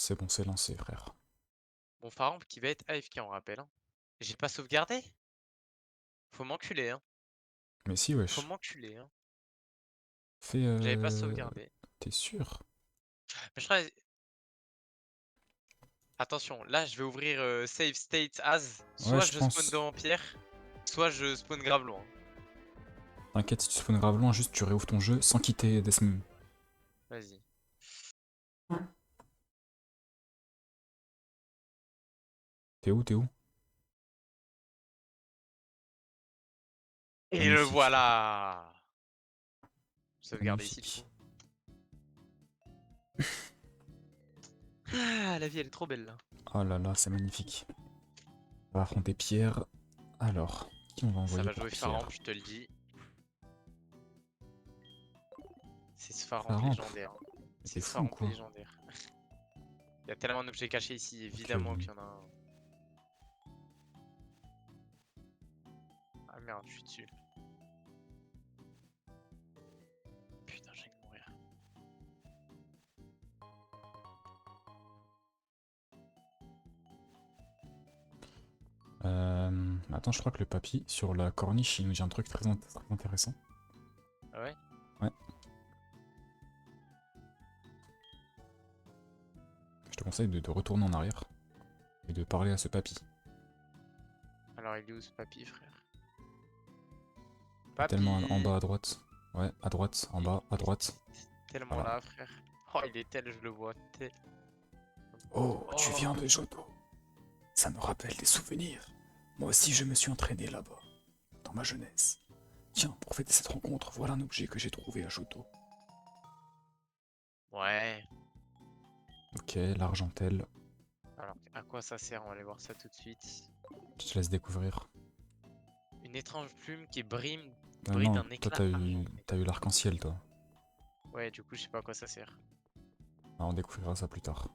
C'est bon, c'est lancé, frère. Mon pharaon qui va être AFK, on rappelle. Hein. J'ai pas sauvegardé? Faut m'enculer, hein. Mais si, Faut wesh. m'enculer, hein. Fais. J'avais pas sauvegardé. T'es sûr? Mais je crois... Attention, là je vais ouvrir Save State As. Ouais, Soit je je spawn pense. devant Pierre, soit je spawn grave loin. T'inquiète, si tu spawns grave loin, juste tu réouvres ton jeu sans quitter Deathmoon. Vas-y. T'es où? T'es où? Et le Magnifique, frère. voilà! Sauvegarder ici du Magnifique. coup. Ah, la vie elle est trop belle là. Oh là là, c'est magnifique. On va affronter Pierre. Alors, qui on va Ça envoyer va pour jouer Pierre? Pharamp, je te le dis. C'est ce Pharamp Faramp. légendaire. Mais C'est t'es ce fou ou Pharamp quoi? légendaire. Il y a tellement d'objets cachés ici, Ok, évidemment qu'il y en a un. Ah merde, je suis dessus. Putain, j'ai envie de mourir. Attends, je crois que le papy, sur la corniche, il nous dit un truc très intéressant. Ah ouais? Ouais. Je te conseille de retourner en arrière et de parler à ce papy. Alors il est où ce papy, frère? Il est tellement en Papy! bas à droite. Ouais, à droite, en bas, à Il est droite. tellement Voilà. là, frère. Oh, il est tel, je le vois tel. Oh, tu Oh! viens de Johto. Ça me rappelle des souvenirs. Moi aussi, je me suis entraîné là-bas, dans ma jeunesse. Tiens, pour fêter cette rencontre, voilà un objet que j'ai trouvé à Johto. Ouais. Ok, l'argentelle. Alors, à quoi ça sert? On va aller voir ça tout de suite. Je te laisse découvrir. Une étrange plume qui brille, brille Non, d'un toi, éclat argenté. t'as eu l'arc-en-ciel, toi. Ouais, du coup, je sais pas à quoi ça sert. Alors, on découvrira ça plus tard.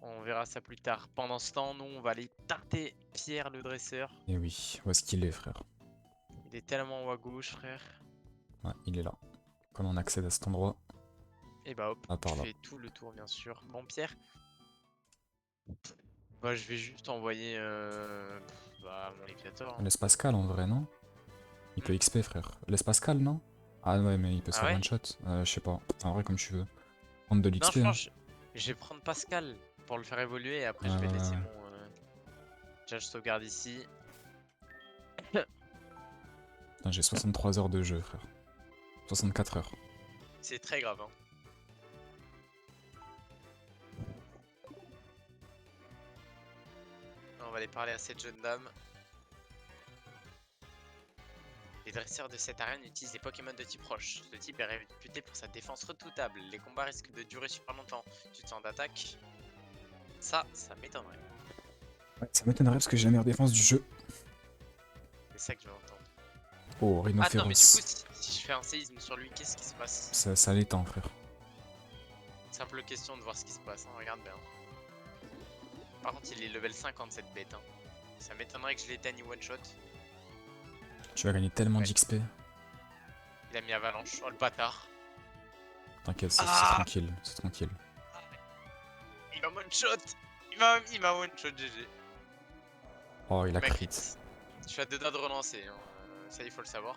On verra ça plus tard. Pendant ce temps, nous, on va aller tarter Pierre le dresseur. Et oui, où est-ce qu'il est, frère? Il est tellement en haut à gauche, frère. Ouais, il est là. Comment on accède à cet endroit? Et bah hop, Ah, je par là. fais tout le tour, bien sûr. Bon, Pierre, bah, je vais juste envoyer bah, mon Léviator. Hein. Laisse Pascal, en vrai, non? Il peut Hmm. XP, frère. Laisse Pascal, non? Ah ouais, mais il peut se Ah faire ouais? one shot. Je sais pas. En vrai, comme tu veux. Prendre de Non, l'XP, je hein. pense que je vais prendre Pascal pour le faire évoluer et après Ouais, je ouais, vais laisser ouais. mon... Déjà, je sauvegarde ici. Putain, j'ai 63 heures de jeu, frère. 64 heures. C'est très grave, hein. On va aller parler à cette jeune dame. Les dresseurs de cette arène utilisent des Pokémon de type roche. Ce type est réputé pour sa défense redoutable. Les combats risquent de durer super longtemps. Tu te sens d'attaque? Ça m'étonnerait. Ouais, ça m'étonnerait parce que j'ai la meilleure défense du jeu. C'est ça que je veux entendre. Oh, Attends, mais du coup, Rhinophéros. si je fais un séisme sur lui, qu'est-ce qui se passe? Ça l'étend, frère. Simple question de voir ce qui se passe, hein, regarde bien. Par contre, il est level 50 cette bête. Hein. Ça m'étonnerait que je l'éteigne one shot. Tu vas gagner tellement Ouais, d'XP. il a mis avalanche. Oh le bâtard. T'inquiète, c'est Ah, tranquille. C'est tranquille. il m'a one shot. Il m'a one shot GG. Oh, il Il a m'a crit. crit. Je suis à deux doigts de relancer. Hein. Ça, il faut le savoir.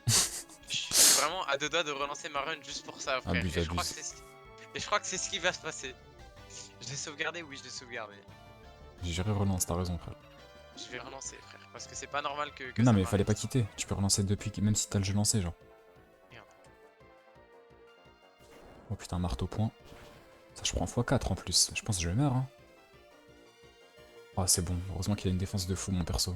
Je suis vraiment à deux doigts de relancer ma run juste pour ça, frère. Abuse, Et je crois que abuse. c'est ce qui va se passer. Je l'ai sauvegardé, oui, je l'ai sauvegardé. J'ai relance, t'as raison, frère. Je vais relancer, frère. Parce que c'est pas normal que Non, ça mais fallait m'arrive pas ça. quitter. Tu peux relancer depuis, même si t'as le jeu lancé, genre. Merde. Oh putain, marteau point. Ça, je prends x4 en plus. Je pense que je meurs, hein. Oh, c'est bon. Heureusement qu'il a une défense de fou, mon perso.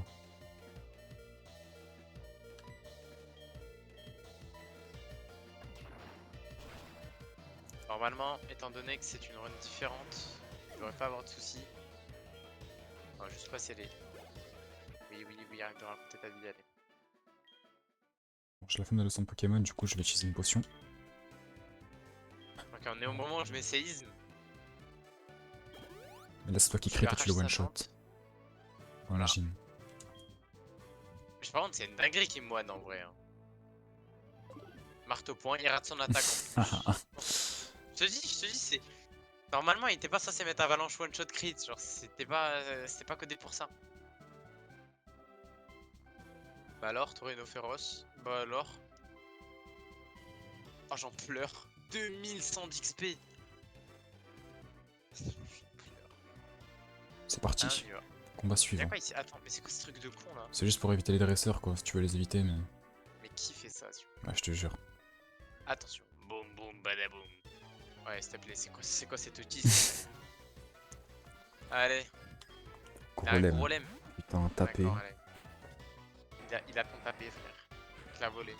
Normalement, étant donné que c'est une run différente, il devrait pas avoir de soucis. On va juste passer les. Oui, arrête de raconter ta vie, allez. Bon, j'ai la flemme de son Pokémon, du coup, je vais utiliser une potion. Ok, on est au moment où je mets séisme. Mais là, c'est toi qui Je crit lui et tu arrache le sa one-shot. plante. Voilà. Imagine. Mais par contre, c'est une dinguerie qui me moine en vrai. Hein. Marteau point, il rate son attaque en plus. Je te dis, Normalement, il était pas censé mettre avalanche one shot crit, genre c'était pas codé pour ça. Bah alors, Torino féroce. Bah alors. Oh, j'en pleure. 2100 d'XP. C'est Ah, on parti. y va. Combat Y'a suivant. quoi ici? Attends, mais c'est quoi ce truc de con là? C'est juste pour éviter les dresseurs quoi, si tu veux les éviter, mais. Mais qui fait ça? Ouais, je te jure. Attention. Boum boum badaboum. Ouais, s'il te plaît, c'est quoi cet autisme? Allez, t'as un Gros gros lemme. lemme. Putain, tapé. D'accord, allez. Il a ton tapé, frère. Il l'a volé.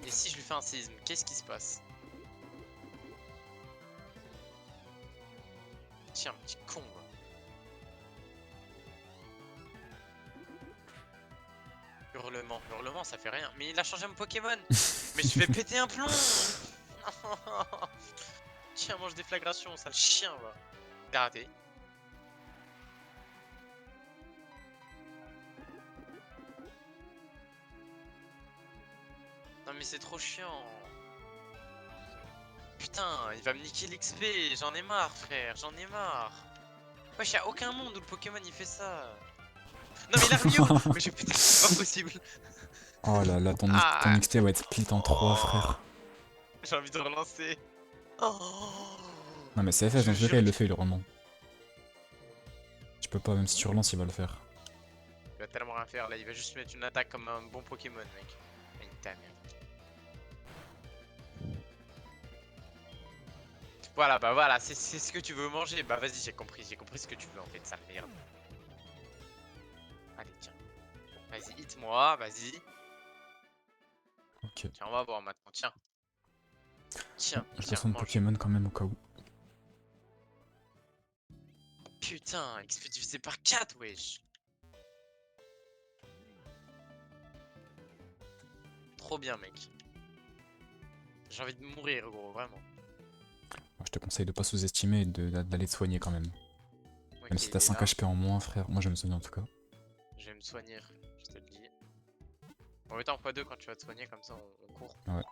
Et si je lui fais un séisme, qu'est-ce qui se passe? Tiens, petit con, va. Hurlement, hurlement, ça fait rien. Mais il a changé mon Pokémon. Mais je vais péter un plomb. Tiens, mange déflagration, sale chien, va. T'as raté. Non mais c'est trop chiant. Putain, il va me niquer l'XP, j'en ai marre frère, j'en ai marre. Wesh, y'a aucun monde où le Pokémon il fait ça. Non mais il a remis. Mais je putain, c'est pas possible. Oh là là, ton Ah. XP va être split en 3, frère. J'ai envie de relancer. Oh. Non mais c'est FF, Je dans tous les cas, jure il le qu'il fait, le roman. Tu peux pas, même si tu relances, il va le faire. va tellement rien faire là, il va juste mettre une attaque comme un bon Pokémon mec. Une ta merde. Voilà, bah voilà, c'est ce que tu veux manger. Bah vas-y, j'ai compris ce que tu veux en fait, sale merde. Allez, tiens. Vas-y, hit-moi, vas-y. Ok. Tiens, on va voir maintenant, tiens. Tiens, Je tiens, descends de mange. Pokémon quand même au cas où. Putain, XP divisé par 4, wesh. Trop bien, mec. J'ai envie de mourir, gros, vraiment. Je te conseille de pas sous-estimer et d'aller te soigner quand même. Même Ok, si il t'as est 5 là. HP en moins, frère. Moi, je me souviens en tout cas. Je vais me soigner, je te le dis. On va en x2 quand tu vas te soigner, comme ça on court. Ouais.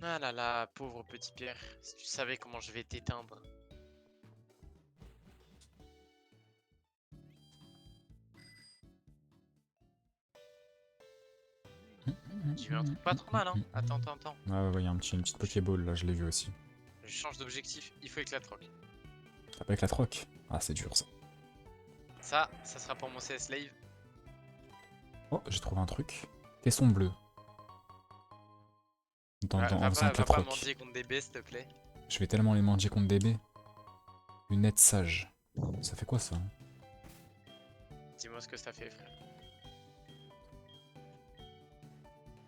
Ah là là, pauvre petit Pierre. Si tu savais comment je vais t'éteindre. J'ai eu un truc pas trop mal, hein. Attends. Ouais, y'a une petite Pokéball là, je l'ai vu aussi. Je change d'objectif, il faut éclate rock. T'as pas avec la troc? Ah, c'est dur ça. Ça sera pour mon CS Live. Oh, j'ai trouvé un truc. Tesson bleu. En faisant Va avec la pas troc. mendier contre des baies, s'il te plaît. Je vais tellement les manger contre DB. Lunettes sage. Ça fait quoi ça? Dis-moi ce que ça fait, frère.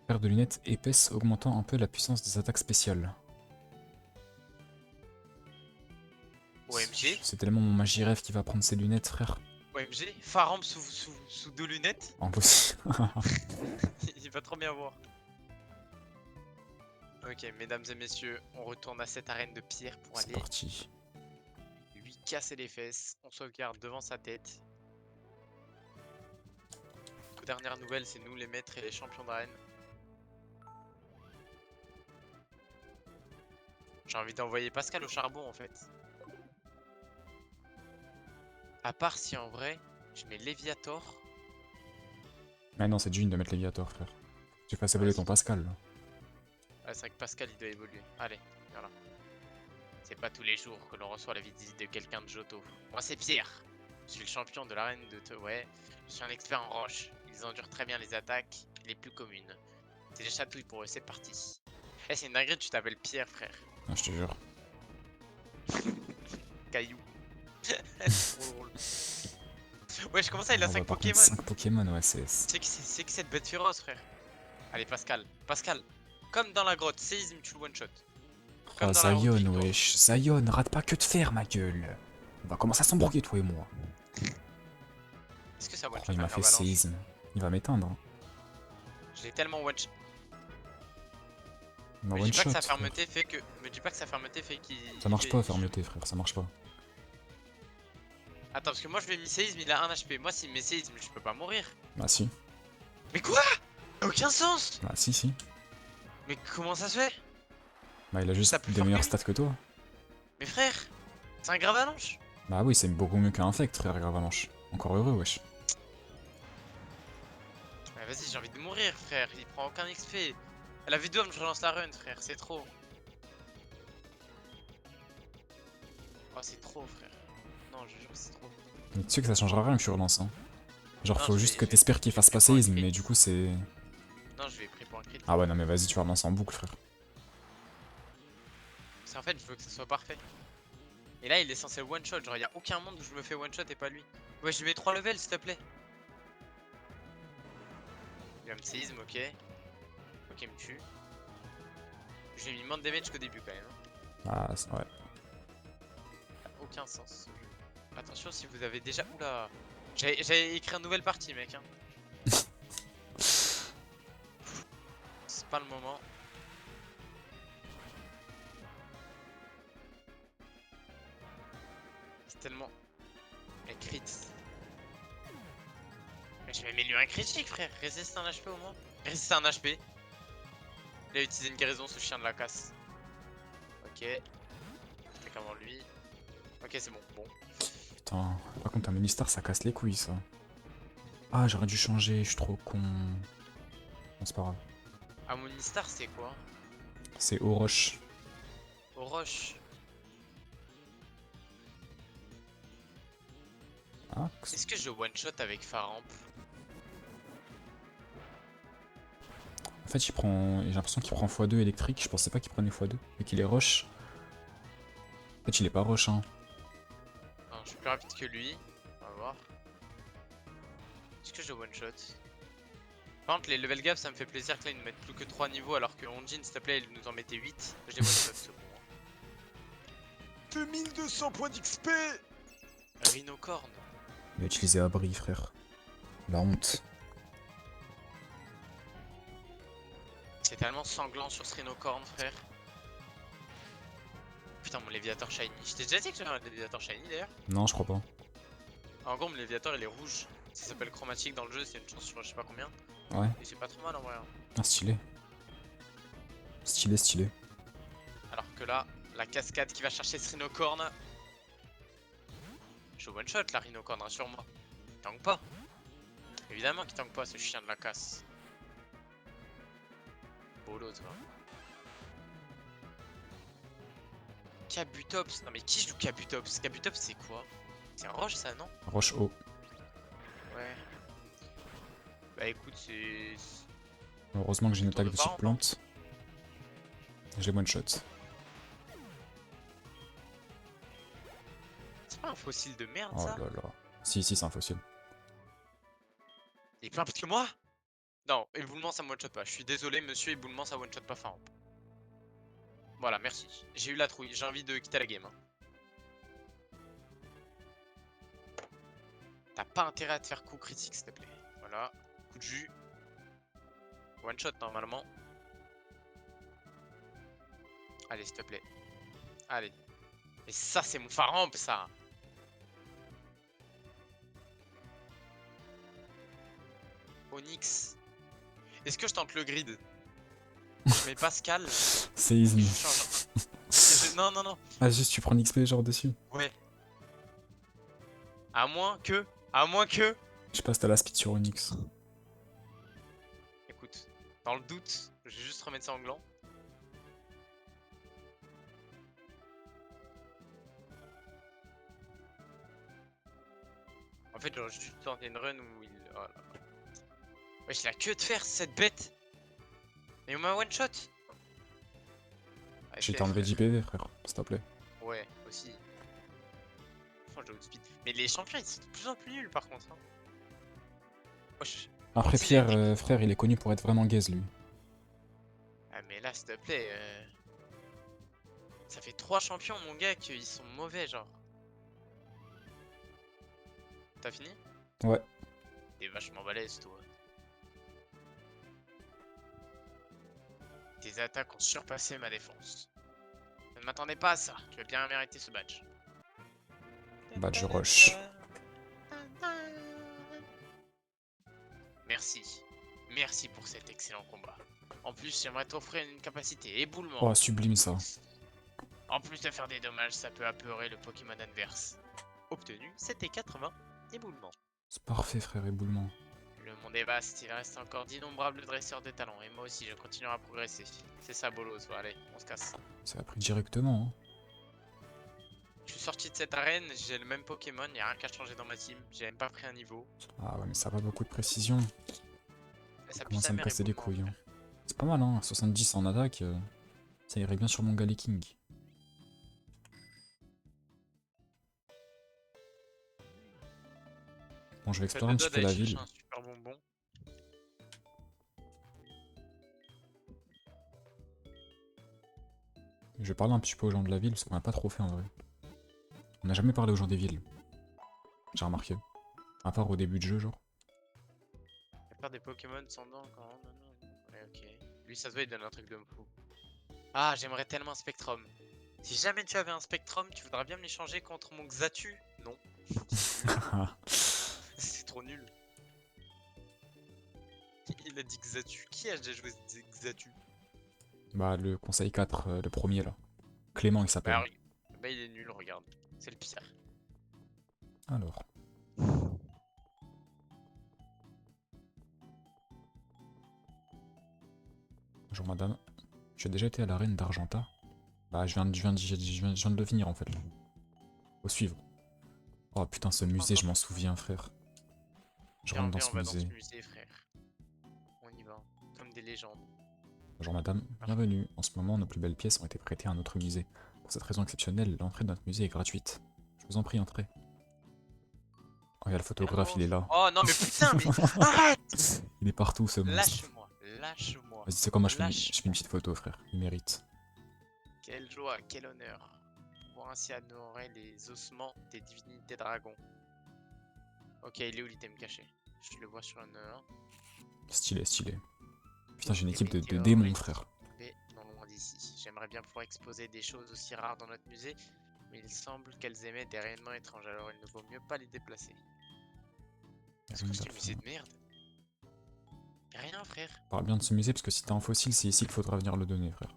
Paire de lunettes épaisses augmentant un peu la puissance des attaques spéciales. OMG. C'est tellement mon Magiref qui va prendre ses lunettes, frère. OMG. Faramp sous 2 lunettes. Impossible. Il va trop bien voir. Ok, mesdames et messieurs, on retourne à cette arène de pierre pour C'est aller parti. lui casser les fesses. On sauvegarde devant sa tête. Aux dernières nouvelles, c'est nous les maîtres et les champions d'arène. J'ai envie d'envoyer Pascal au charbon en fait. À part si en vrai, je mets Léviator. Mais non, c'est June de mettre Léviator, frère. Tu fasses évoluer ton Pascal. Là. Ouais, c'est vrai que Pascal il doit évoluer. Allez, voilà. C'est pas tous les jours que l'on reçoit la visite de quelqu'un de Johto. Moi c'est Pierre. Je suis le champion de l'arène de ouais. Je suis un expert en roche. Ils endurent très bien les attaques les plus communes. C'est des chatouilles pour eux, c'est parti. Eh, c'est une dinguerie, tu t'appelles Pierre, frère. Ah, je te jure. Caillou. C'est trop drôle. Ouais, je commence à il a 5 Pokémon. 5 Pokémon, ouais, c'est. C'est que cette bête féroce, frère. Allez, Pascal. Pascal, comme dans la grotte, séisme, tu le one shot. Oh, Zion, wesh. Zion, rate pas que de faire, ma gueule. On va commencer à s'embrouiller, toi et moi. Est-ce que ça one Oh, shot il m'a fait séisme. Il va m'éteindre. Hein. Je l'ai tellement one shot. Me dis pas que sa fermeté fait que. Me dis pas que sa fermeté fait qu'il. Ça marche pas, fermeté, frère, ça marche pas. Attends, parce que moi je lui ai mis séisme, il a 1 HP. Moi, s'il me met séisme, je peux pas mourir. Bah, si. Mais quoi? Aucun sens. Bah, si. Mais comment ça se fait? Bah, il a Ça juste plus des fort que meilleurs lui. stats que toi. Mais frère, c'est un grave avalanche. Bah oui, c'est beaucoup mieux qu'un infect, frère Gravalanche. Encore heureux, wesh. Ouais, vas-y, j'ai envie de mourir, frère. Il prend aucun XP. Elle a vu d'homme, je relance la run, frère. C'est trop. Oh, c'est trop, frère. Non, je jure, c'est trop. Mais tu sais que ça changera rien que tu relances, hein. Genre, Non, faut juste que je vais, t'espères qu'il je vais fasse pré pas pour un séisme, crit. mais du coup, c'est. Non, je vais pré pour un crit. Ah ouais, non, mais vas-y, tu vas relancer en boucle, frère. C'est en fait, je veux que ça soit parfait. Et là, il est censé one shot. Genre, y a aucun monde où je me fais one shot et pas lui. Ouais, je mets 3 levels, s'il te plaît. Il va me séisme, ok. Ok, il me tue. J'ai mis moins de damage qu'au début quand même. Ah, ouais. Aucun sens ce jeu. Attention si vous avez déjà. Oula. J'avais écrit une nouvelle partie, mec. Hein. C'est pas le moment. C'est tellement. Mais crit. Mais j'avais mis lui un critique, frère. Résiste un HP au moins. Résiste un HP. Il a utilisé une guérison, ce chien de la casse. Ok. C'était avant lui. Ok, c'est bon. Bon. Putain. Par contre, un Monistar, ça casse les couilles, ça. Ah, j'aurais dû changer, je suis trop con. Bon, c'est pas grave. Amonistar, c'est quoi? C'est Orochi. Orochi. Ah, Est-ce que je one shot avec Faramp? en fait, il prend. J'ai l'impression qu'il prend x2 électrique. Je pensais pas qu'il prenait x2. Et qu'il est rush. En fait, il est pas rush, hein. Non, je suis plus rapide que lui. On va voir. Est-ce que je one shot? Par contre, les level gap, ça me fait plaisir que là ils nous mettent plus que 3 niveaux alors que Onjin, s'il te plaît, ils nous en mettaient 8. Je les one shot, c'est bon. 2200 points d'XP! Rhinocorn. Il a utilisé Abri, frère. La honte. C'est tellement sanglant sur ce Rhinocorn, frère. Putain, mon Léviator Shiny. Je t'ai déjà dit que j'avais un Léviator Shiny d'ailleurs. Non, je crois pas. En gros, mon Léviator il est rouge. Ça s'appelle chromatique dans le jeu, c'est une chance sur je sais pas combien. Ouais. Et c'est pas trop mal en vrai. Hein. Ah, stylé. Stylé, stylé. Alors que là, la cascade qui va chercher ce Rhinocorn. Je one shot la Rhinocorn, rassure-moi. Il tank pas. Évidemment qu'il tank pas ce chien de la casse. Bolo, tu vois. Kabutops. Non mais qui joue Kabutops? Kabutops c'est quoi? C'est un roche ça, non? Roche haut. Ouais. Bah écoute, c'est. Heureusement que j'ai une Tour attaque de de type parent, plante. Je l'ai one shot. C'est pas un fossile de merde Oh ça? là là. Si, si, c'est un fossile. Il est plus rapide que moi? Non, éboulement ça me one shot pas. Je suis désolé, monsieur, éboulement ça one shot pas Faramp. Voilà, merci. J'ai eu la trouille, j'ai envie de quitter la game. Hein. T'as pas intérêt à te faire coup critique, s'il te plaît. Voilà, coup de jus. One shot normalement. Allez, s'il te plaît. Allez. Et ça, c'est mon Faramp, ça. Onyx. Est-ce que je tente le grid? Je mets Pascal. Séisme. Je change. Non, non, non. Ah, juste tu prends l'XP genre dessus. Ouais. À moins que. À moins que. Je sais pas si t'as la speed sur Onyx. Écoute, dans le doute, je vais juste remettre ça en gland. En fait, j'aurais juste tenté une run où il. Oh là là. Wesh, il a que de faire cette bête. Mais on m'a one shot. J'ai été enlevé d'IPV, frère, s'il te plaît. Ouais, aussi. Franchement, j'ai outspeed. Mais les champions, ils sont de plus en plus nuls par contre. Hein. Wesh. Après, Si Pierre, j'ai été- frère, il est connu pour être vraiment gaze, lui. Ah, mais là, s'il te plaît. Ça fait 3 champions, mon gars, qu'ils sont mauvais, genre. T'as fini? Ouais. T'es vachement balèze, toi. Tes attaques ont surpassé ma défense. Je ne m'attendais pas à ça. Tu as bien mérité ce badge. Badge rush. Merci. Merci pour cet excellent combat. En plus, j'aimerais t'offrir une capacité éboulement. Oh, sublime ça. En plus de faire des dommages, ça peut apeurer le Pokémon adverse. Obtenu, c'était 80 éboulements. C'est parfait, frère, éboulement. Le monde est vaste, il reste encore d'innombrables dresseurs de talent. Et moi aussi, je continuerai à progresser. C'est ça, Bolos. Bon, allez, on se casse. Ça a pris directement, hein. Je suis sorti de cette arène, j'ai le même Pokémon, il n'y a rien qu'à changer dans ma team. J'ai même pas pris un niveau. Ah ouais, mais ça a pas beaucoup de précision. Et ça Ça pue commence sa à me mère casser les éboulement, couilles, hein. frère. C'est pas mal, hein. 70 en attaque. Ça irait bien sur mon King. Bon, je vais Fais explorer deux un petit doigts peu d'aller la chercher ville. un super bonbon. Je vais parler un petit peu aux gens de la ville, parce qu'on n'a pas trop fait en vrai. On n'a jamais parlé aux gens des villes. J'ai remarqué. À part au début de jeu, genre. Il faire des Pokémon sans dents quand non, non, non. Ouais, ok. Lui, ça se voit, il donne un truc de fou. Ah, j'aimerais tellement un Spectrum. Si jamais tu avais un Spectrum, tu voudrais bien me l'échanger contre mon Xatu? Non. C'est trop nul. Il a dit Xatu. Qui a déjà joué Xatu? Bah, le conseil 4, le premier là. Clément, il Bah, s'appelle. bah, il est nul, regarde. C'est le pire. Alors. Bonjour madame. Tu as déjà été à l'arène d'Argenta? Bah, je viens de le finir en fait. Là. Faut suivre. Oh putain, ce musée, je m'en souviens, frère. Je rentre dans Viens, on ce va dans ce musée. musée, frère. On y va. Comme des légendes. Bonjour madame, bienvenue. En ce moment, nos plus belles pièces ont été prêtées à un autre musée. Pour cette raison exceptionnelle, l'entrée de notre musée est gratuite. Je vous en prie, entrez. Oh, il y a le photographe, il est là. Oh non, mais putain, mais arrête! Il est partout, ce monstre. Lâche-moi, lâche-moi, Vas-y, c'est quoi, moi, je fais une lâche-moi. petite photo, frère. Il mérite. Quelle joie, quel honneur. Pour ainsi honorer les ossements des divinités dragons. Ok, il est où l'item caché? Je le vois sur une... Stylé, stylé. Putain, j'ai une Les équipe de météores démons, frère. tombés non loin d'ici. J'aimerais bien pouvoir exposer des choses aussi rares dans notre musée, mais il semble qu'elles émettent des rayonnements étranges, alors il ne vaut mieux pas les déplacer. C'est quoi ce musée de merde? Y'a rien, frère. Parle bien de ce musée parce que si t'as un fossile, c'est ici qu'il faudra venir le donner, frère.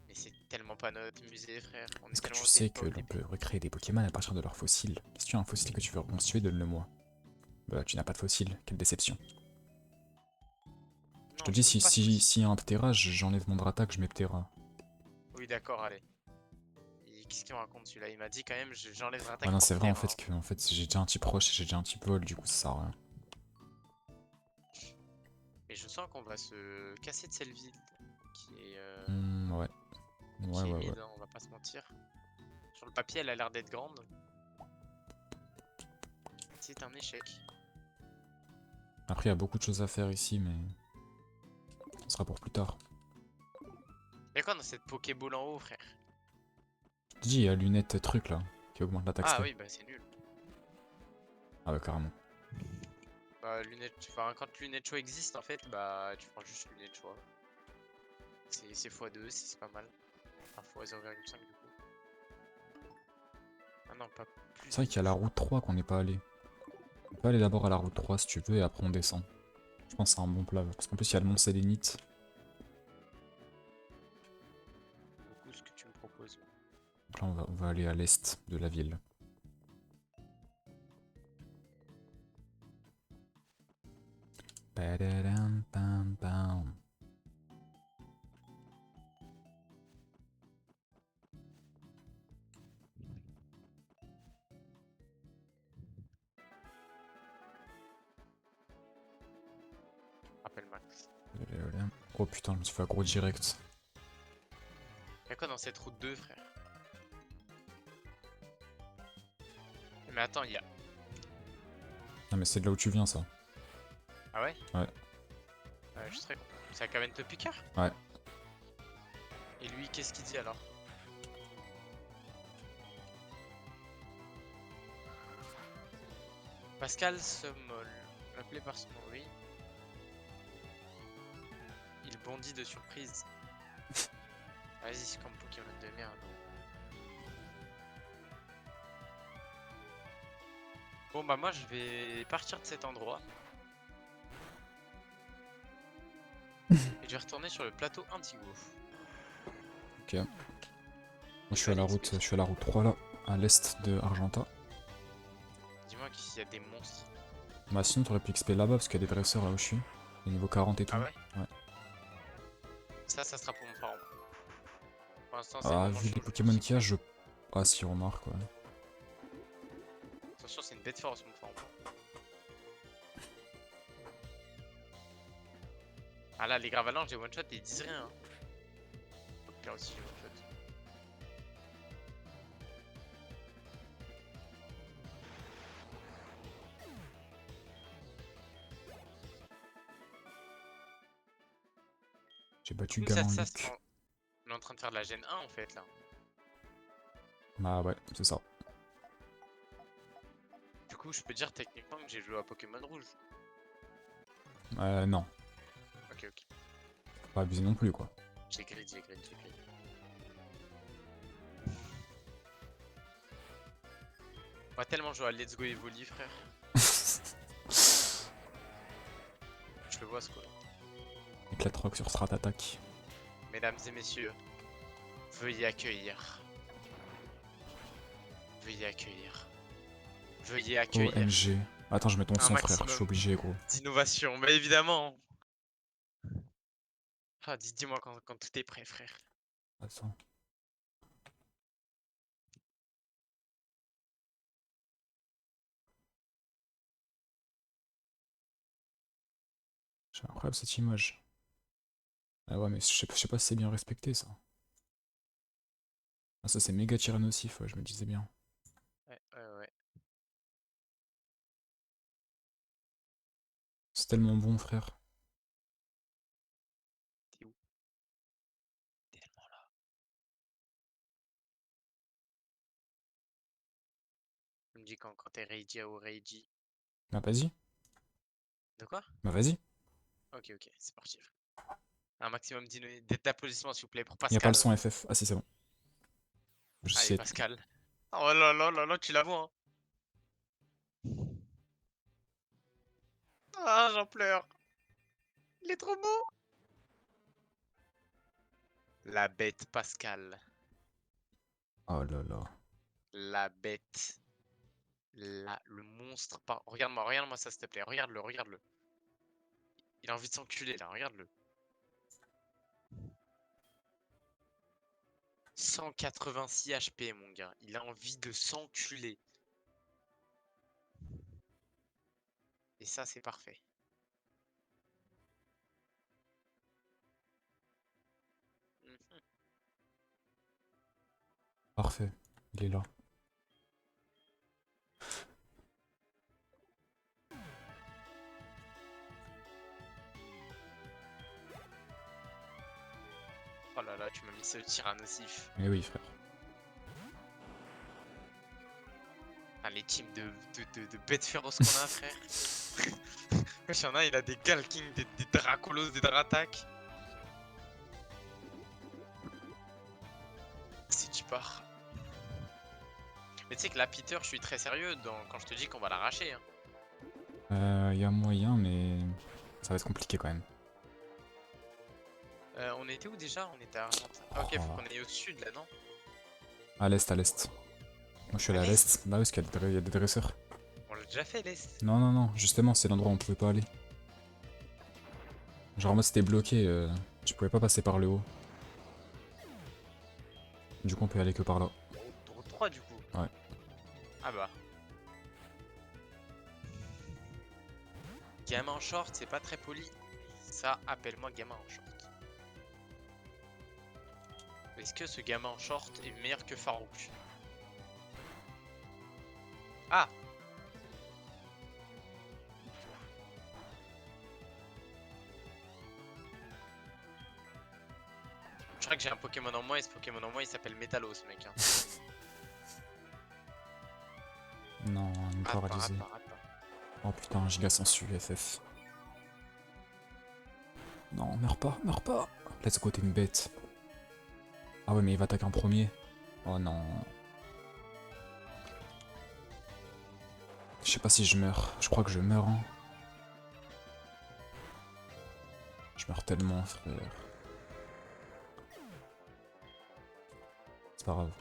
Mais c'est tellement pas notre musée, frère. On est Est-ce que tu tellement sais que au l'on début. peut recréer des Pokémon à partir de leurs fossiles? Si tu as un fossile que tu veux reconstituer, donne-le moi. Bah, tu n'as pas de fossile, quelle déception. Je te Non, dis, je veux pas de fossile. si y a un Ptera, j'enlève mon Dratak, je mets Ptera. Oui, d'accord, allez. Qu'est-ce qu'il me raconte celui-là? Il m'a dit quand même, j'enlève Ah attaque non, pour c'est vrai en terre. fait que j'ai déjà un type roche et j'ai déjà un type vol, du coup ça sert à rien. Et je sens qu'on va se casser de cette ville qui est, Ouais. Ouais, ouais, ouais. mid, hein, on va pas se mentir. Sur le papier, elle a l'air d'être grande. C'est un échec. Après, il y a beaucoup de choses à faire ici, mais ce sera pour plus tard. Y'a quoi dans cette Pokéball en haut, frère? Je te dis, il y a lunette truc là, qui augmente l'attaque Ah spé. oui, bah c'est nul. Ah ouais, carrément. Bah, lunettes, enfin, quand lunettes choix existe, en fait, bah tu prends juste lunettes choix. C'est x2, c'est pas mal. Enfin, x0,5 du coup. Ah non, pas plus. C'est vrai qu'il y a la route 3 qu'on n'est pas allé. On peut aller d'abord à la route 3 si tu veux et après on descend. Je pense que c'est un bon plat, parce qu'en plus il y a le mont Sélénite. Beaucoup ce que tu me proposes. Donc là on va aller à l'est de la ville. Padadam, pam, pam. Rappelle Max. Oh putain, je me suis fait aggro direct. Y'a quoi dans cette route 2, frère? Mais attends, y'a. Non mais c'est de là où tu viens ça. Ah ouais? Ouais. Je serais content. C'est à Cavent le Piqueur? Ouais. Et lui, qu'est-ce qu'il dit alors? Pascal Sommol. Appelé par son nom, oui. Il bondit de surprise. Vas-y, c'est comme Pokémon de merde. Bon bah moi je vais partir de cet endroit. Et vais retourner sur le plateau Indigo. Ok. Moi je suis à la route, 3 là, à l'est de Argenta. Dis-moi qu'il y a des monstres. Bah sinon t'aurais pu XP là-bas parce qu'il y a des dresseurs là où je suis. Au niveau 40 et tout. Ah ouais? Ouais. Ça sera pour mon farm. Pour l'instant, c'est le Ah moment vu où les je Pokémon cycle. qu'il y a, je... Ah si remarque ouais. Attention, c'est une bête force mon farm. Ah là, les Gravalanches, les one-shot, ils disent rien. Hein. Pire aussi, les one-shot. J'ai battu Du coup, ça, Galant ça Luc. on est en train de faire de la Gen 1 en fait là. Bah ouais, c'est ça. Du coup, je peux dire techniquement que j'ai joué à Pokémon Rouge. Non. Ok, ok. Pas abuser non plus quoi. J'ai grid, j'ai grid, j'ai grid. On va tellement jouer à Let's Go Evoli, frère. Je le vois ce coup-là. Éclate rock sur Strat Attack. Mesdames et messieurs, veuillez accueillir. Veuillez accueillir. Veuillez accueillir. OMG. Attends, je mets ton Un son frère, je suis maximum obligé gros. d'innovation, mais évidemment. Ah, dis-moi quand tout est prêt, frère. Attends. J'ai incroyable cette image. Ah ouais mais je sais pas si c'est bien respecté ça. Ah ça c'est méga tyrannosif, ouais, je me disais bien. Ouais, ouais, ouais. C'est tellement bon frère. T'es où? T'es tellement là. Tu me dis quand t'es Reiji ou Reiji. Bah vas-y. De quoi? Bah vas-y. Ok, ok, c'est parti. Un maximum d'applaudissements, s'il vous plaît, pour Y'a pas le Pascal. son FF. Ah si c'est bon. Je Allez, sais. Pascal. Oh là là là là, tu la vois, hein. Ah, j'en pleure. Il est trop beau. La bête Pascal. Oh là là. La bête. Le monstre. Regarde-moi, regarde-moi ça, s'il te plaît. Regarde-le, regarde-le. Il a envie de s'enculer, là, regarde-le. 186 HP, mon gars. Il a envie de s'enculer. Et ça, c'est parfait. Mhm. Parfait. Il est là. Oh là là, tu m'as mis ce tyrannosif. Eh oui frère. Ah, les teams de bêtes féroces qu'on a, frère. Wesh, y'en a, il a des Galking, des Dracolos, des Dratak. Si tu pars. Mais tu sais que là, Peter, je suis très sérieux quand je te dis qu'on va l'arracher. Hein. Y a moyen mais ça va être compliqué quand même. On était où déjà? On était à Argentin. Ah, ok, faut Oh. qu'on aille au sud là, non? À l'est, à l'est. Moi je suis À allé à l'est? l'est. Bah oui parce qu'il y a des dresseurs. On l'a déjà fait, l'est. Non non non, justement c'est l'endroit où on pouvait pas aller. Genre moi c'était bloqué, tu pouvais pas passer par le haut. Du coup on peut aller que par là. Route 3 du coup. Ouais. Ah bah. Gamin en short, c'est pas très poli. Ça, appelle-moi gamin en short. Est-ce que ce gamin en short est meilleur que Farouk? Ah! Je crois que j'ai un Pokémon en moi et ce Pokémon en moi il s'appelle Métalos, mec. Hein. Non, une Rate pas, rate paralysée. pas, rate pas. Oh putain, giga sensu FF. Non, meurs pas, meurs pas. Let's go, t'es une bête. Ah ouais, mais il va attaquer en premier. Oh non. Je sais pas si je meurs. Je crois que je meurs. Hein. Je meurs tellement, frère. C'est pas grave.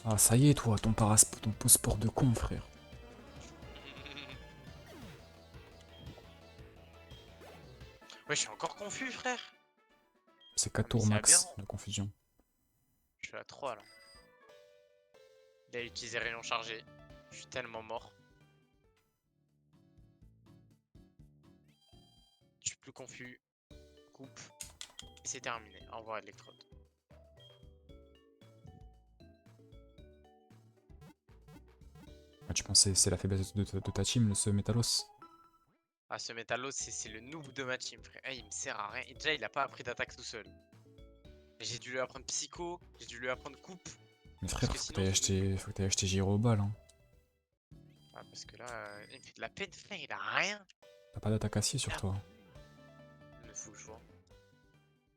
Ah, ça y est, toi, ton sport de con, frère. Ouais, je suis encore confus, frère. C'est Non, 4 mais tours c'est max aberrant. de confusion. Je suis à 3 là. Il a utilisé rayon chargé. Je suis tellement mort. Je suis plus confus. Coupe. Et c'est terminé. Au revoir, électrode. Ah, tu penses que c'est la faiblesse de ta team, ce Metalos? Ah, ce métallo, c'est le noob de ma team, frère. Eh, il me sert à rien. Et déjà, il a pas appris d'attaque tout seul. J'ai dû lui apprendre psycho. J'ai dû lui apprendre coupe. Mais Parce frère, que sinon, ce noob. faut que t'ailles acheter Gyro au bal, hein. Ah, parce que là, il me fait de la peine, frère. Il a rien. T'as pas d'attaque acier sur Ah, toi. il me fout le joie.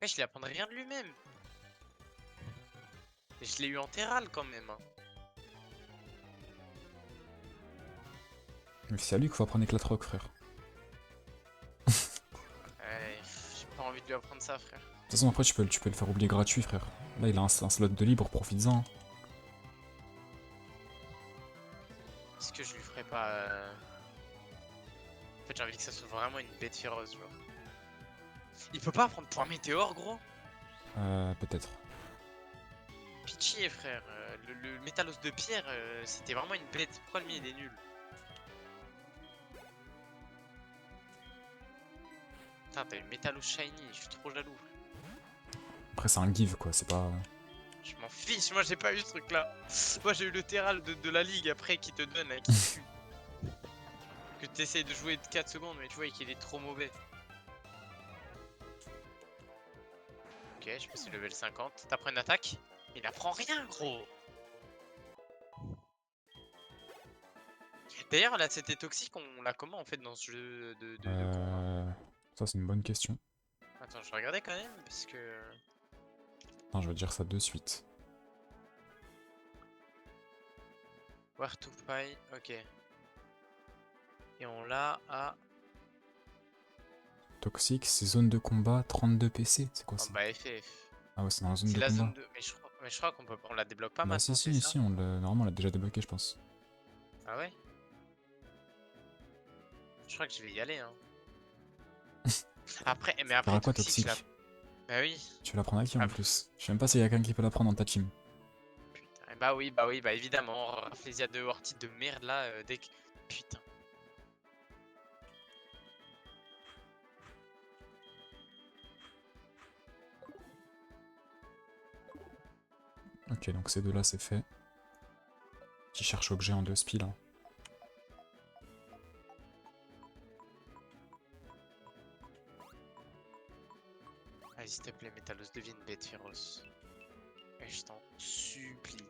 Ouais, je lui apprends rien de lui-même. Je l'ai eu en terral quand même. Hein. Mais c'est à lui qu'il faut apprendre éclat rock, frère. Ouais, j'ai pas envie de lui apprendre ça, frère. De toute façon, après, tu peux le faire oublier gratuit, frère. Là, il a un slot de libre, profites-en. Est-ce que je lui ferais pas. En fait, j'ai envie que ça soit vraiment une bête féroce, genre. Il peut pas apprendre point météore, gros. Peut-être. Pitié, frère. Le métallos de pierre, c'était vraiment une bête. Pourquoi le mien il est nul? Putain, t'as une métallos shiny, je suis trop jaloux. Après, c'est un give, quoi, c'est pas... Je m'en fiche, moi j'ai pas eu ce truc là. Moi j'ai eu le terral de la ligue après qui te donne, hein, qui te tue. Que t'essayes de jouer de 4 secondes, mais tu vois qu'il est trop mauvais. Ok, je passe level 50. T'apprends une attaque? Il apprend rien, gros! D'ailleurs, là, c'était toxique, on l'a comment en fait dans ce jeu de combat? Ça, c'est une bonne question. Attends, je vais regarder quand même, parce que... Non, je vais te dire ça de suite. Where to fight, ok. Et on l'a à... Toxique, c'est zone de combat, 32 PC, c'est quoi En ça? bas FF. Ah ouais, c'est dans la zone C'est de la zone combat. de... Mais je crois qu'on peut... on la débloque pas Bah maintenant, c'est ça? si, normalement on l'a déjà débloqué, je pense. Ah ouais? Je crois que je vais y aller, hein. Après, mais Tu feras après quoi, toxique, je la... toxique? Bah oui. Tu veux la prendre à qui en Ah, plus? Je sais même pas s'il y a quelqu'un qui peut la prendre dans ta team. putain. Bah évidemment. Rafflesia de Horty de merde là, dès que... Putain. Ok, donc ces deux-là, c'est fait. Qui cherche objet en 2 spies, là. Vas-y, s'il te plaît, Metalos, devine bête féroce. Et je t'en supplie.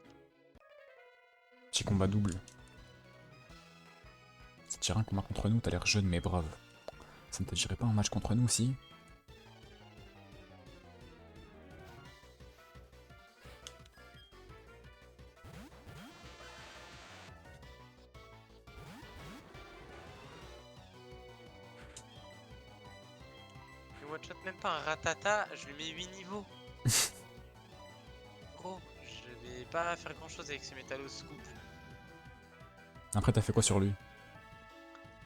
Petit combat double. Ça te dirait un combat contre nous, t'as l'air jeune mais brave. Ça ne te dirait pas un match contre nous aussi? Je one shot même pas un ratata, je lui mets 8 niveaux. Gros, je vais pas faire grand chose avec ce Metalos Scoop. Après, t'as fait quoi sur lui?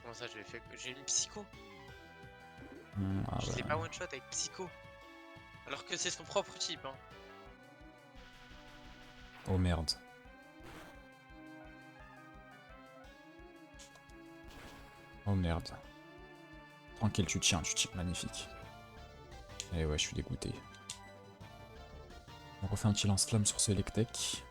Comment ça, j'ai mis Psycho? Ah Je ouais. l'ai pas one shot avec Psycho. Alors que c'est son propre type, hein. Oh merde. Oh merde. Tranquille, tu tiens, magnifique. Eh ouais, je suis dégoûté. On refait un petit lance-flamme sur ce Electek.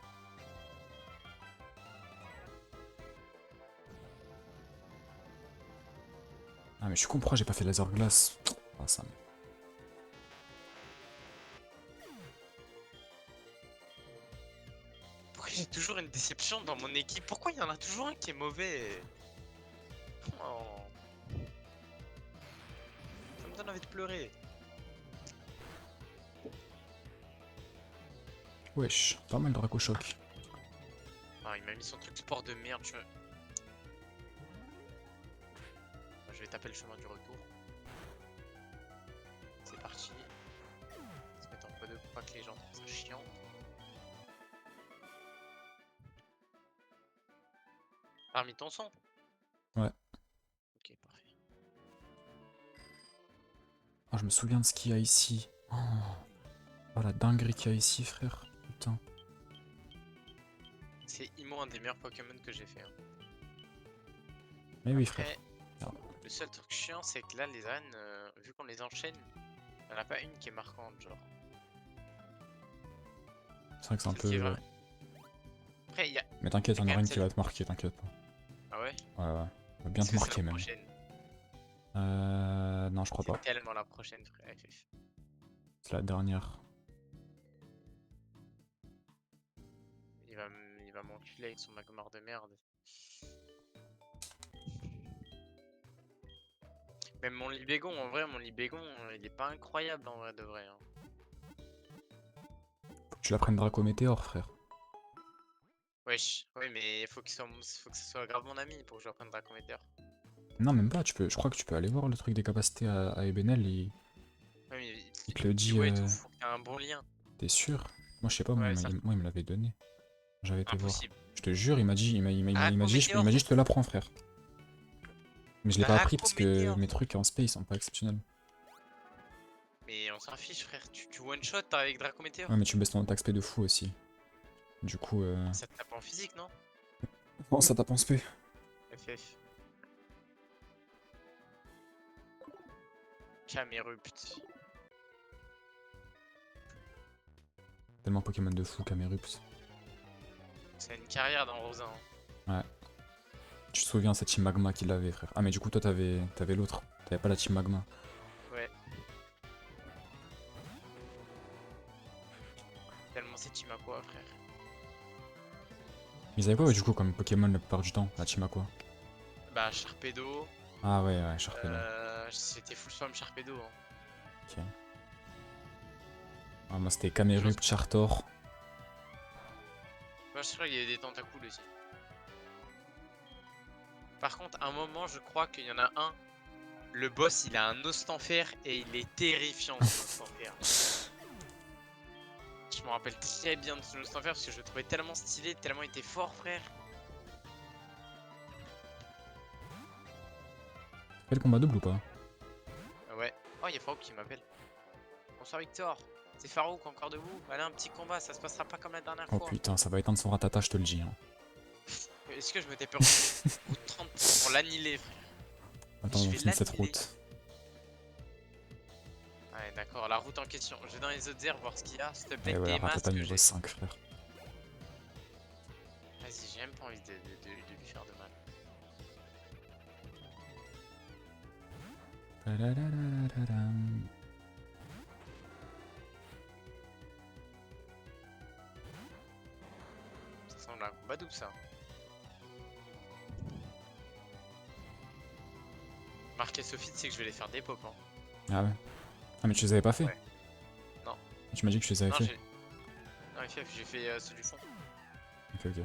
Ah mais je comprends, j'ai pas fait laser glace. Ah ça me... Pourquoi j'ai toujours une déception dans mon équipe? Pourquoi il y en a toujours un qui est mauvais? Oh. Ça me donne envie de pleurer. Wesh, pas mal Dracochoc. Ah, il m'a mis son truc sport de merde, je vais taper le chemin du retour. C'est parti. Se mettre en mode pour pas que les gens trouvent ça chiant. T'as remis ton son? Ouais. Ok, parfait. Oh, je me souviens de ce qu'il y a ici. Oh, la dinguerie qu'il y a ici, frère. Putain. C'est Imo un des meilleurs Pokémon que j'ai fait. Hein. Mais oui, frère. Après, Ah. le seul truc chiant, c'est que là, les arènes, vu qu'on les enchaîne, il n'y en a pas une qui est marquante, genre. C'est vrai que c'est un Celle qui est peu... Ouais. vraiment. Après, il y a Mais t'inquiète, quand y'en aura même une qui celle. va te marquer, t'inquiète pas. Ah ouais? Ouais, ouais. Va bien Est-ce te que c'est la marquer, même. prochaine? Non, je crois C'est pas. tellement la prochaine, frère. FF. C'est la dernière. Il va m'enculer avec son magmar de merde. Même mon Libégon, en vrai, mon Libégon, il est pas incroyable en vrai de vrai. Hein. Faut que tu la prennes Draco Météor, frère. Wesh, oui, mais faut que ce soit grave mon ami pour que je reprenne Dracometer. Non, même pas. Je crois que tu peux aller voir le truc des capacités à Ebenel. Oui, mais Il te le il dit dit. ouais et tout, faut qu'il y ait un bon lien. T'es sûr? Moi, je sais pas. Moi, Ouais, ça, moi, il me l'avait donné. J'avais été voir. impossible. Je te jure, il m'a dit, il Dracometer, m'a dit, je te l'apprends, frère. Mais je l'ai pas appris parce que Dracometer. mes trucs en space sont pas exceptionnels. Mais on s'en fiche, frère. Tu one shot avec Dracometer. Ouais, mais tu baisses ton attaque spé de fou aussi. Du coup, Ça te tape en physique, non? Oh, ça tape en spé. FF. Camerupt. Tellement Pokémon de fou, Camerupt. C'est une carrière dans Rosin. Hein. Ouais. Tu te souviens, cette team Magma qu'il avait, frère. Ah, mais du coup, toi, t'avais l'autre. T'avais pas la team Magma. Ouais. Tellement c'est team à quoi, frère? Ils avaient quoi, ouais, du coup, comme Pokémon la plupart du temps, la team Aqua? Bah, Sharpedo. Ah, ouais, ouais, Sharpedo. C'était full spam Sharpedo. Hein. Ok. Ah, moi, c'était Je pense Camerupt, que- Chartor. Moi, je crois qu'il y a des tentacules aussi. Par contre, à un moment, je crois qu'il y en a un. Le boss, il a un ostenfer et il est terrifiant, son ostenfer. Je me rappelle très bien de son ostenfer parce que je le trouvais tellement stylé, tellement il était fort, frère. Fait le combat double ou pas? Ah ouais. Oh, il y a Farouk qui m'appelle. Bonsoir Victor. C'est Farouk encore debout. Allez, un petit combat, ça se passera pas comme la dernière Oh fois. putain, ça va éteindre son ratata, je te le dis. Hein. Est-ce que je me t'ai peur route 30 pour l'annihiler, frère? Attends, Je on vais finit cette l'annihiler. route. Ouais, d'accord, la route en question. Je vais dans les autres airs voir ce qu'il y a. S'il te plaît, Et ouais, TMA ce ratata que niveau j'ai. 5, frère. Vas-y, j'ai même pas envie de lui faire de mal. Tadadadadadam. Ça semble un combat double, ça. Marquer Sophie, c'est que je vais les faire des pop. Hein. Ah ouais. Ah, mais tu les avais pas fait? Ouais. Non. Tu m'as dit que tu les avais Non, fait. j'ai. Non, FF, j'ai fait ceux du fond. Ok, ok.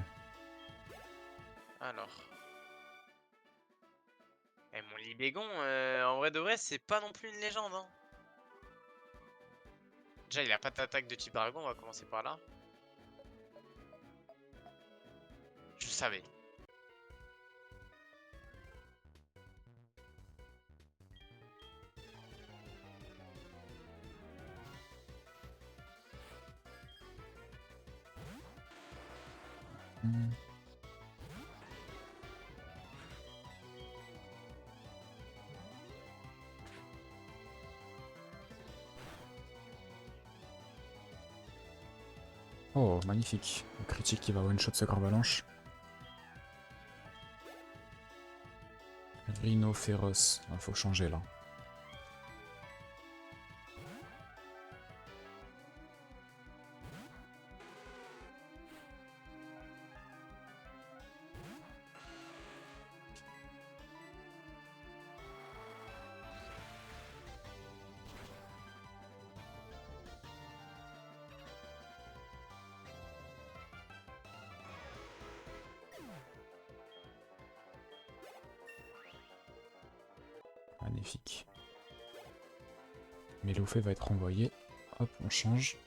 Alors. Eh, mon Libégon, en vrai de vrai, c'est pas non plus une légende. Hein. Déjà, il a pas d'attaque de type dragon, on va commencer par là. Je savais. Hmm. Oh, magnifique. Le critique qui va one-shot ce Gravalanche. Rhino féroce. Il faut changer là. Magnifique. Meloufet va être renvoyé. Hop, on change.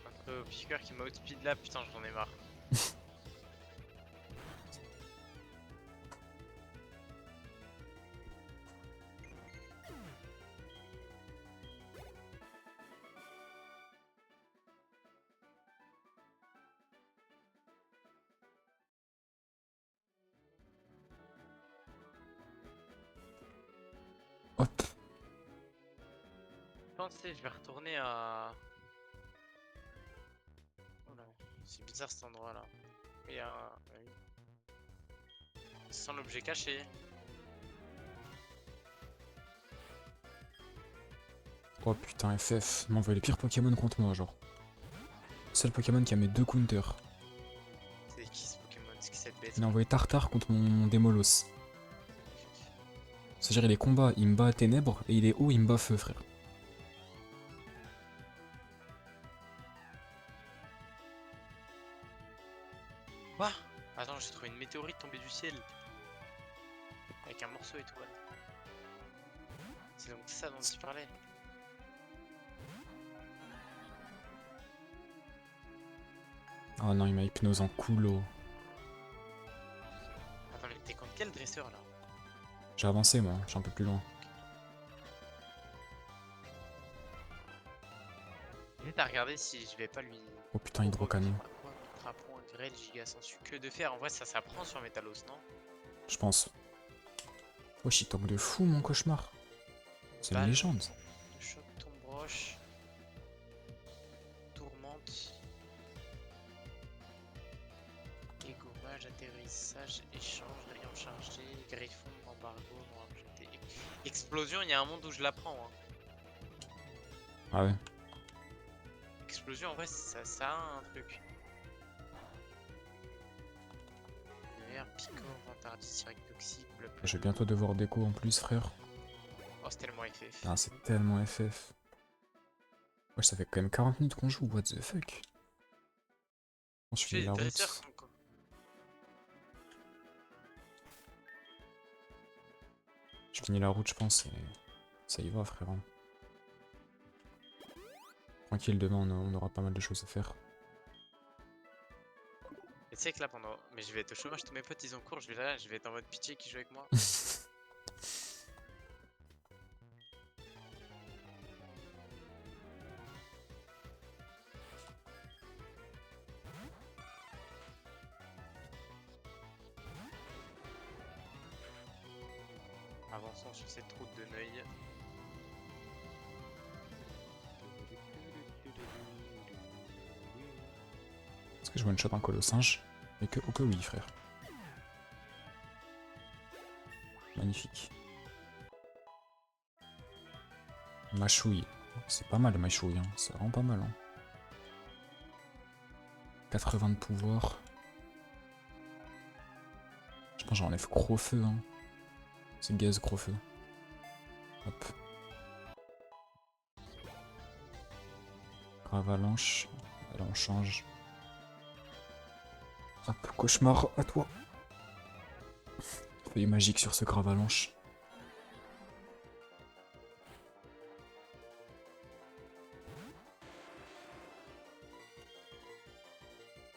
Entre piqueur qui m'a outspeed là, putain, j'en ai marre. Hop. Pensez, je vais retourner à. Oh là, c'est bizarre cet endroit là. Il y a. Oui. Sans l'objet caché. Oh putain, FF. Il m'a envoyé les pires Pokémon contre moi, genre. Seul Pokémon qui a mes 2 counters. C'est qui ce Pokémon? C'est qui cette bête? Il a envoyé Tartare contre mon Démolos. C'est-à-dire, il est combat, il me bat à ténèbres, et il est haut, il me bat feu, frère. Quoi? Attends, j'ai trouvé une météorite tombée du ciel. Avec un morceau étoile. C'est donc ça dont tu parlais. Oh non, il m'a hypnose en coulo. Attends, mais t'es contre quel dresseur là? J'ai avancé, moi, je suis un peu plus loin. T'as regardé si je vais pas lui. Oh putain, hydrocanon. Trapon, grêle, giga sensu. Que de fer, en vrai ça s'apprend sur Métalos, non? Je pense. Oh, il tank de fou, mon cauchemar. C'est une Balle. légende. Choc, tombe roche. Tourmente. Égommage, atterrissage, échange, rayon chargé, griffon, embargo, noir jeté. Explosion, il y a un monde où je la prends. Hein. Ah ouais. Explosion, en vrai, ça a un truc. Nerf, picot, ventardis, direct toxique, bleu. Je vais bientôt devoir déco en plus, frère. Oh, c'est tellement FF. Ah, c'est tellement FF. Ouais, ça fait quand même 40 minutes qu'on joue, what the fuck. On Tu suit sais, la dresseurs route. sont quoi? Je finis la route, je pense, et ça y va, frère. Hein. Tranquille, demain, on aura pas mal de choses à faire. Et tu sais que là, pendant. Mais je vais être au chômage, tous mes potes ils ont cours, je vais là, je vais être en mode pitié qui joue avec moi. Avançons sur cette route de Neuilly. Est-ce que je one shot un colossinge? Et que, oh que oui, frère. Magnifique. Machouille. C'est pas mal, Machouille, hein. C'est vraiment pas mal. Hein. 80 de pouvoir. Je pense que j'enlève gros feu. Hein. C'est gaz gros feu. Hop. Avalanche. Et là on change. Hop, cauchemar à toi. Feuille magique sur ce gravalanche.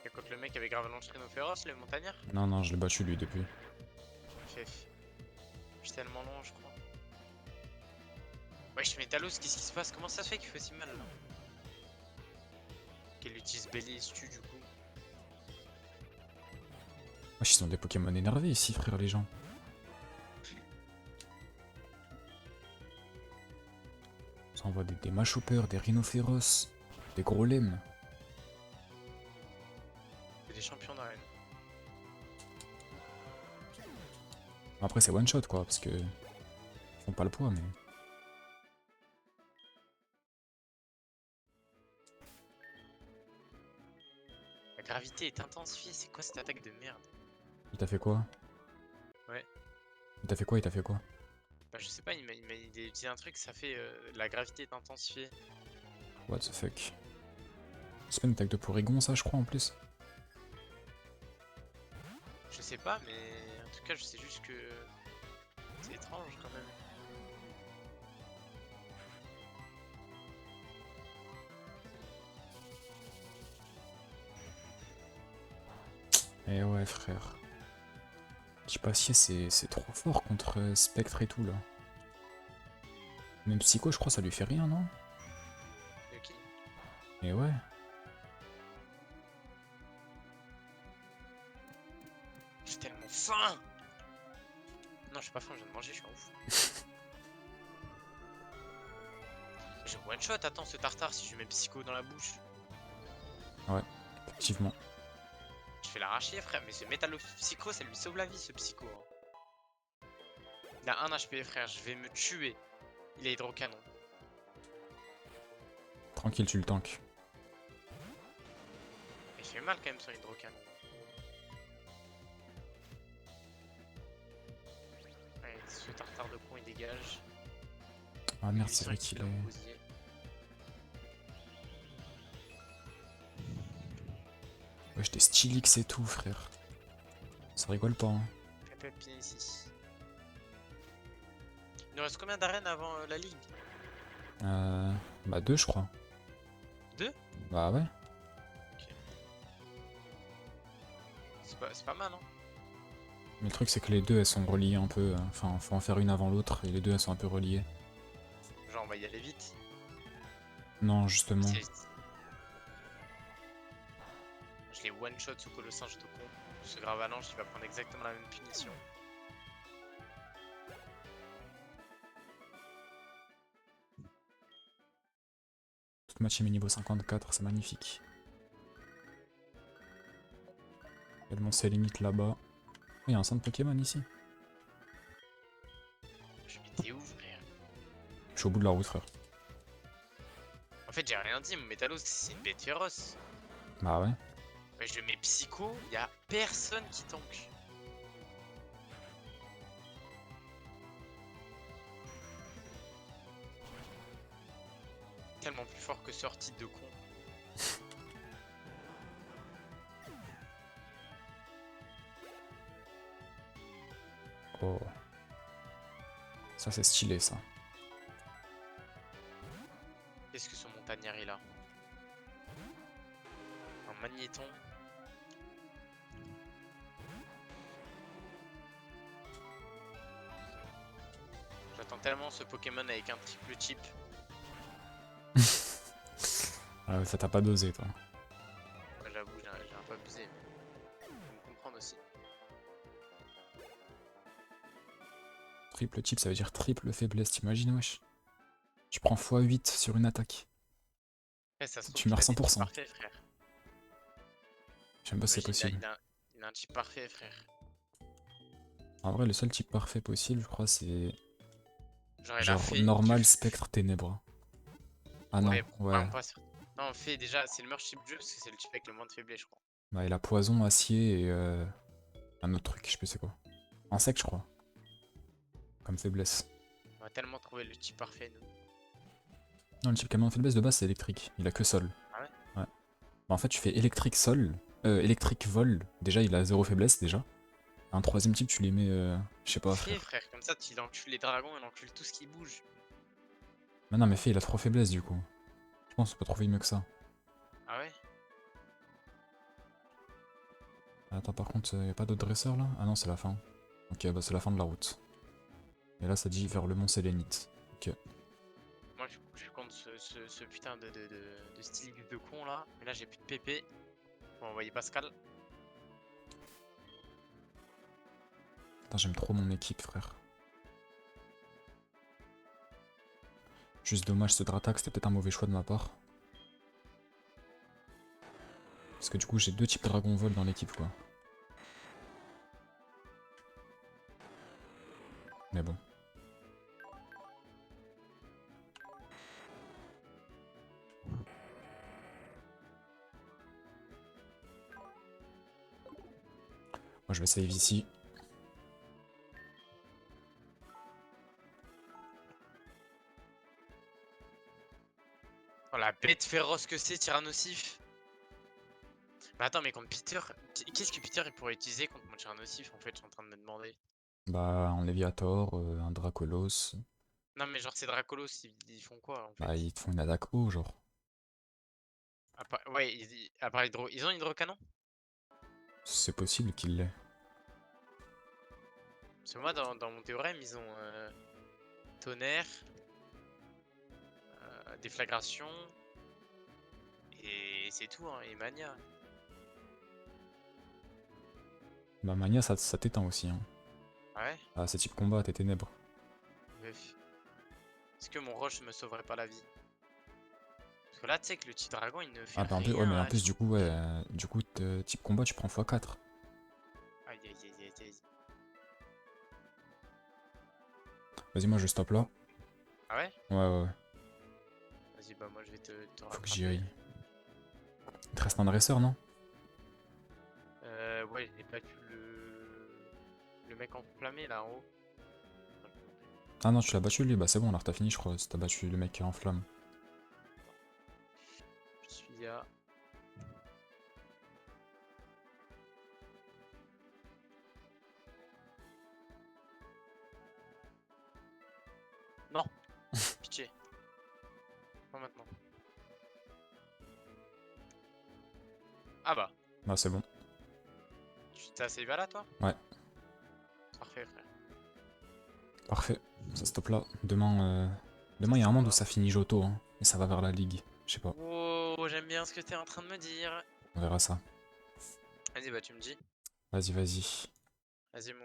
Et contre le mec avec Gravalanche Rhinophéros, le montagnard. Non, non, je l'ai battu lui depuis. FF. Je suis tellement long, je crois. Wesh, Métalos, qu'est-ce qui se passe? Comment ça se fait qu'il fait aussi mal là? Qu'elle utilise Belly et Stu du coup. Wesh, ils ont des Pokémon énervés ici, frère, les gens. Ça envoie des Machoopers, des Rhinophéros, des gros lemmes. C'est des champions d'arène. Après, c'est one shot quoi, parce que. Ils font pas le poids, mais. La gravité est intensifiée, c'est quoi cette attaque de merde? Il t'a fait quoi? Ouais. Il t'a fait quoi? Il t'a fait quoi? Bah, je sais pas, il dit un truc, ça fait la gravité est intensifiée. What the fuck. C'est pas une attaque de Porygon ça je crois en plus. Je sais pas, mais en tout cas, je sais juste que c'est étrange quand même. Eh ouais frère. Typacier c'est trop fort contre Spectre et tout là. Même Psycho je crois ça lui fait rien non? Ok. Eh ouais. J'ai tellement faim. Non, j'ai pas faim, je viens de manger, je suis un ouf. Je one shot, attends, ce tartare si je lui mets psycho dans la bouche. Ouais, effectivement. Je vais l'arracher, frère, mais ce métallo psycho, ça lui sauve la vie, ce psycho. Hein. Il a 1 HP, frère, je vais me tuer. Il a hydrocanon. Tranquille, tu le tanks. Il fait mal quand même son hydrocanon. Ouais, ce tartare de con, il dégage. Ah merde, c'est vrai qu'il est... Ouais, j'étais stylix et tout, frère. Ça rigole pas, hein. Pépé ici. Il nous reste combien d'arènes avant la ligue? Bah 2 je crois. 2? Bah ouais. Ok. C'est pas mal, hein. Mais le truc c'est que les deux elles sont reliées un peu. Enfin, faut en faire une avant l'autre et les deux elles sont un peu reliées. Genre, on va y aller vite. Non, justement. Je l'ai one shot ce colossinge de con. Ce gravalanche, il va prendre exactement la même punition. Toute ma team est niveau 54, c'est magnifique. Il y a le mont Sélénite là-bas. Oh, il y a un centre Pokémon ici. Je me t'es où, frère? Je suis au bout de la route, frère. En fait, j'ai rien dit, mon métallo, c'est une bête féroce. Bah ouais. Mais je mets psycho, y a personne qui tank. Tellement plus fort que sortie de con. Oh. Ça c'est stylé ça. Qu'est-ce que ce montagnard est là? Un magnéton. J'attends tellement ce Pokémon avec un triple chip. Ah ouais, ça t'a pas dosé toi. Ouais, j'avoue, j'ai un peu abusé. Mais faut me comprendre aussi. Triple type ça veut dire triple faiblesse, t'imagines wesh. Tu prends x8 sur une attaque. Eh, ça se trouve Tu qu'il meurs a des types 100%. parfaits, frère. Je sais même pas si c'est Imagine, possible. il a un type parfait, frère. En vrai, le seul type parfait possible, je crois, c'est Genre, il a genre fait du... normal, spectre, ténèbres. Ah non, Ouais, ouais. vraiment pas sûr. Non, fait déjà, c'est le meilleur type de jeu parce que c'est le type avec le moins de faiblesse, je crois. Bah, il a poison, acier et un autre truc, je sais plus c'est quoi. Insecte, je crois. Comme faiblesse. On va tellement trouver le type parfait, nous. Non, le type qui a moins de faiblesse de base, c'est électrique. Il a que sol. Ah ouais? Ouais. Bah, en fait, tu fais électrique sol, électrique vol. Déjà, il a zéro faiblesse, déjà. Un troisième type, tu les mets, je sais pas, Fais, frère. frère, comme ça, il encule les dragons, il encule tout ce qui bouge. Mais non, mais fait, il a trop faiblesse du coup. Je pense qu'on peut trouver mieux que ça. Ah ouais? Attends, par contre, y a pas d'autres dresseurs là? Ah non, c'est la fin. Ok, bah c'est la fin de la route. Et là, ça dit vers le mont Sélénite. Ok. Moi, je compte ce putain de style de con là. Mais là, j'ai plus de PP. On va envoyer Pascal. Putain, j'aime trop mon équipe, frère. Juste dommage, ce Dratak, c'était peut-être un mauvais choix de ma part. Parce que du coup, j'ai deux types Dragon Vol dans l'équipe, quoi. Mais bon. Moi, je vais save ici. Oh, la bête féroce que c'est, Tyrannosif. Mais attends, mais contre Peter, qu'est-ce que Peter il pourrait utiliser contre mon Tyrannosif en fait, je suis en train de me demander. Bah, un Léviator, un Dracolos. Non, mais genre, ces Dracolos, ils font quoi en Bah, fait? ils te font une attaque haut, genre. Ouais, à part ils ont hydrocanon? C'est possible qu'il l'ait. Parce que moi, dans mon théorème, ils ont tonnerre, déflagration, et c'est tout, hein, et mania. Bah, Mania, ça t'éteint aussi, hein. Ah ouais? Ah, c'est type combat, tes ténèbres. Bref. Est-ce que mon rush me sauverait pas la vie? Parce que là, tu sais que le petit dragon, il ne fait Ah, bah, en plus, ouais, rien mais en à plus, Chou. du coup, ouais, type combat, tu prends x4. Aïe aïe aïe aïe aïe. Vas-y, moi, je stop là. Ah ouais? Ouais, ouais, ouais. Vas-y, bah moi je vais te Faut que j'y rattraper. aille. Il te reste un dresseur, non? Ouais, j'ai battu le mec enflammé là en haut. Ah non, tu l'as battu, lui? Bah, c'est bon, alors t'as fini, je crois. Si t'as battu le mec qui est en flamme. Je suis à... Non! Pitié. Pas maintenant. Ah bah. Bah, c'est bon. Tu t'es assez là toi? Ouais, Parfait frère. parfait. Ça stoppe là. Demain, Ça il y a un stop monde où là. ça finit Johto, hein. Et ça va vers la ligue. Je sais pas. Oh, j'aime bien ce que t'es en train de me dire. On verra ça. Vas-y, bah tu me dis. Vas-y, vas-y. Vas-y mon